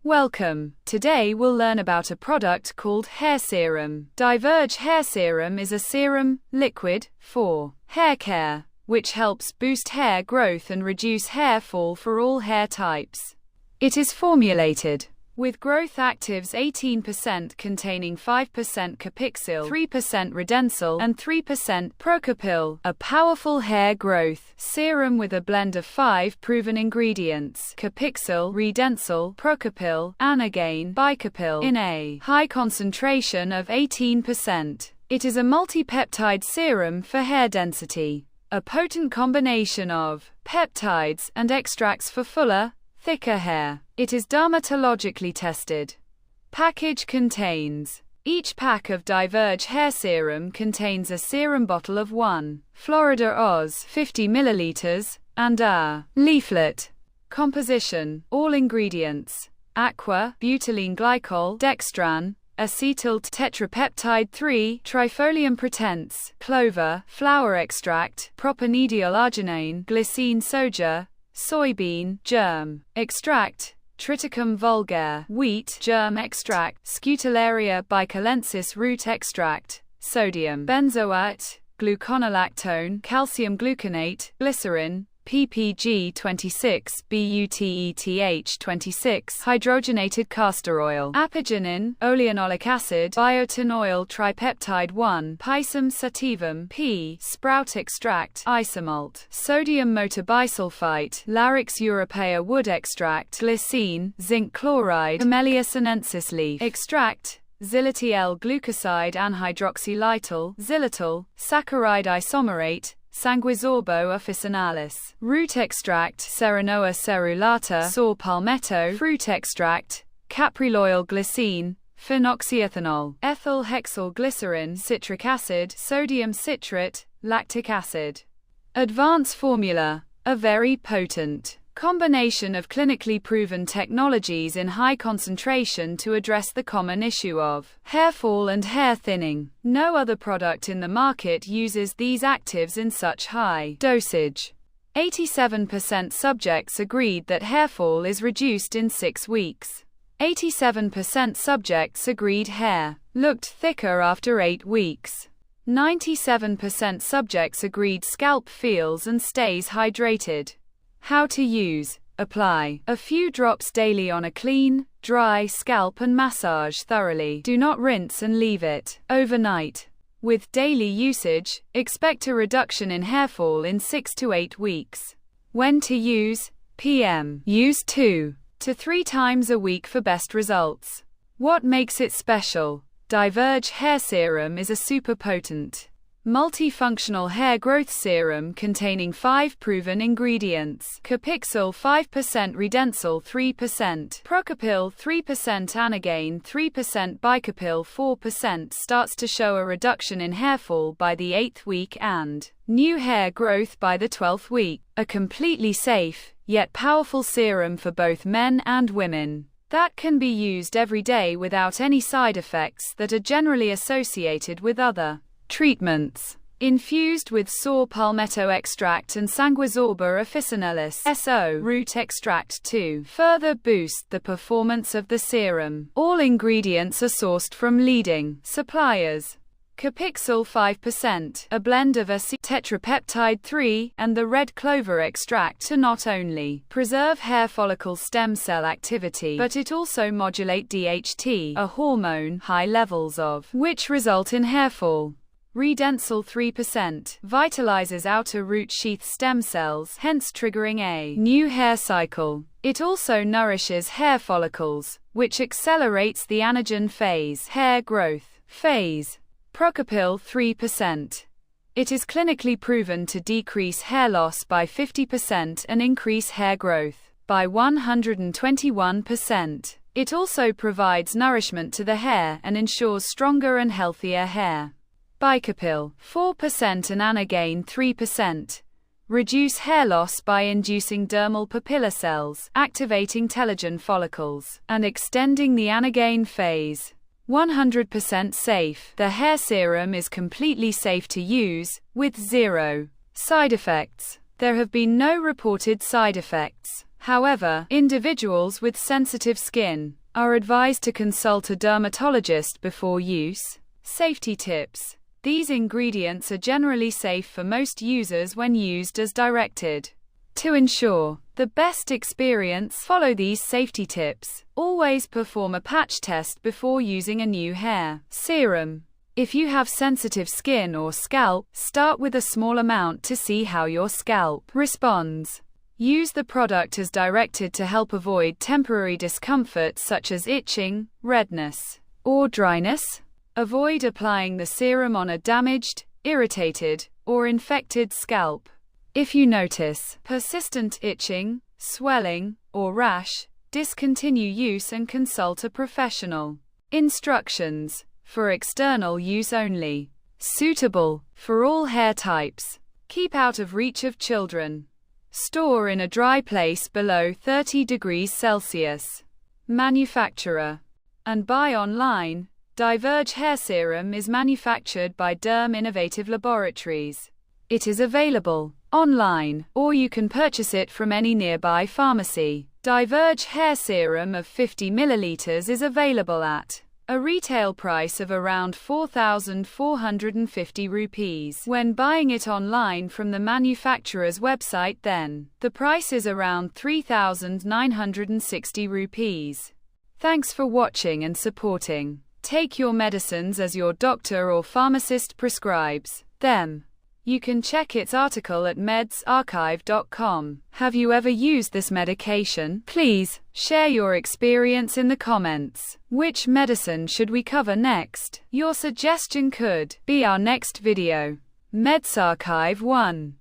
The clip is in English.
Welcome. Today we'll learn about a product called hair serum. Diverge Hair Serum is a serum, liquid, for hair care, which helps boost hair growth and reduce hair fall for all hair types. It is formulated with growth actives 18% containing 5% CAPIXYL, 3% REDENSYL, and 3% precautions, a powerful hair growth serum with a blend of 5 proven ingredients: CAPIXYL, REDENSYL, precautions, and again, baicapil, in a high concentration of 18%. It is a multi-peptide serum for hair density, a potent combination of peptides and extracts for fuller, thicker hair. It is dermatologically tested. Package contains. Each pack of Diverge Hair Serum contains a serum bottle of 1 Florida Oz 50 ml and a leaflet. Composition. All ingredients: aqua, butylene glycol, dextran, acetyl tetrapeptide 3, trifolium pretense, clover, flower extract, propanediol arginine, glycine soja, soybean germ extract, triticum vulgare wheat germ extract, Scutellaria bicalensis root extract, sodium benzoate, gluconolactone, calcium gluconate, glycerin, PPG 26, BUTETH 26, hydrogenated castor oil, apigenin, oleanolic acid, biotin oil tripeptide 1, Pisum sativum, P, sprout extract, isomalt, sodium motobisulfite, Larix europaea wood extract, glycine, zinc chloride, Camellia sinensis leaf extract, xylitol glucoside anhydroxylytyl, xylitol, saccharide isomerate, Sanguisorbo officinalis, root extract, Serenoa cerulata, saw palmetto, fruit extract, capryl oil glycine, phenoxyethanol, ethyl hexyl glycerin, citric acid, sodium citrate, lactic acid. Advanced formula, a very potent combination of clinically proven technologies in high concentration to address the common issue of hair fall and hair thinning. No other product in the market uses these actives in such high dosage. 87% subjects agreed that hair fall is reduced in 6 weeks. 87% subjects agreed hair looked thicker after 8 weeks. 97% subjects agreed scalp feels and stays hydrated. How to use. Apply a few drops daily on a clean, dry scalp and massage thoroughly. Do not rinse and leave it overnight. With daily usage, expect a reduction in hair fall in 6 to 8 weeks. When to use. PM. Use 2 to 3 times a week for best results. What makes it special? Diverge Hair Serum is a super potent, multifunctional hair growth serum containing 5 proven ingredients: CAPIXYL 5%, REDENSYL 3%, precautions 3%, and again 3%, baicapil 4%. Starts to show a reduction in hair fall by the 8th week and new hair growth by the 12th week. A completely safe, yet powerful serum for both men and women that can be used every day without any side effects that are generally associated with other treatments. Infused with saw palmetto extract and Sanguisorbo officinalis (SO) root extract to further boost the performance of the serum. All ingredients are sourced from leading suppliers. CAPIXYL 5%, a blend of acetyl tetrapeptide 3 and the red clover extract to not only preserve hair follicle stem cell activity, but it also modulate DHT, a hormone, high levels of which result in hair fall. REDENSYL 3% vitalizes outer root sheath stem cells, hence triggering a new hair cycle. It also nourishes hair follicles, which accelerates the anagen phase, hair growth phase. Precautions 3%. It is clinically proven to decrease hair loss by 50% and increase hair growth by 121%. It also provides nourishment to the hair and ensures stronger and healthier hair. Baicapil 4% and again 3%. Reduce hair loss by inducing dermal papilla cells, activating telogen follicles, and extending the anagen phase. 100% safe. The hair serum is completely safe to use, with 0 side effects. There have been no reported side effects. However, individuals with sensitive skin are advised to consult a dermatologist before use. Safety tips. These ingredients are generally safe for most users when used as directed. To ensure the best experience, follow these safety tips. Always perform a patch test before using a new hair serum. If you have sensitive skin or scalp, start with a small amount to see how your scalp responds. Use the product as directed to help avoid temporary discomfort such as itching, redness, or dryness. Avoid applying the serum on a damaged, irritated, or infected scalp. If you notice persistent itching, swelling, or rash, discontinue use and consult a professional. Instructions. For external use only. Suitable for all hair types. Keep out of reach of children. Store in a dry place below 30 degrees Celsius. Manufacturer and buy online. Diverge Hair Serum is manufactured by Derm Innovative Laboratories. It is available online, or you can purchase it from any nearby pharmacy. Diverge Hair Serum of 50 ml is available at a retail price of around 4,450 rupees. When buying it online from the manufacturer's website, then the price is around 3,960 rupees. Thanks for watching and supporting. Take your medicines as your doctor or pharmacist prescribes them. You can check its article at MedsArchive.com. Have you ever used this medication? Please share your experience in the comments. Which medicine should we cover next? Your suggestion could be our next video. MedsArchive 1.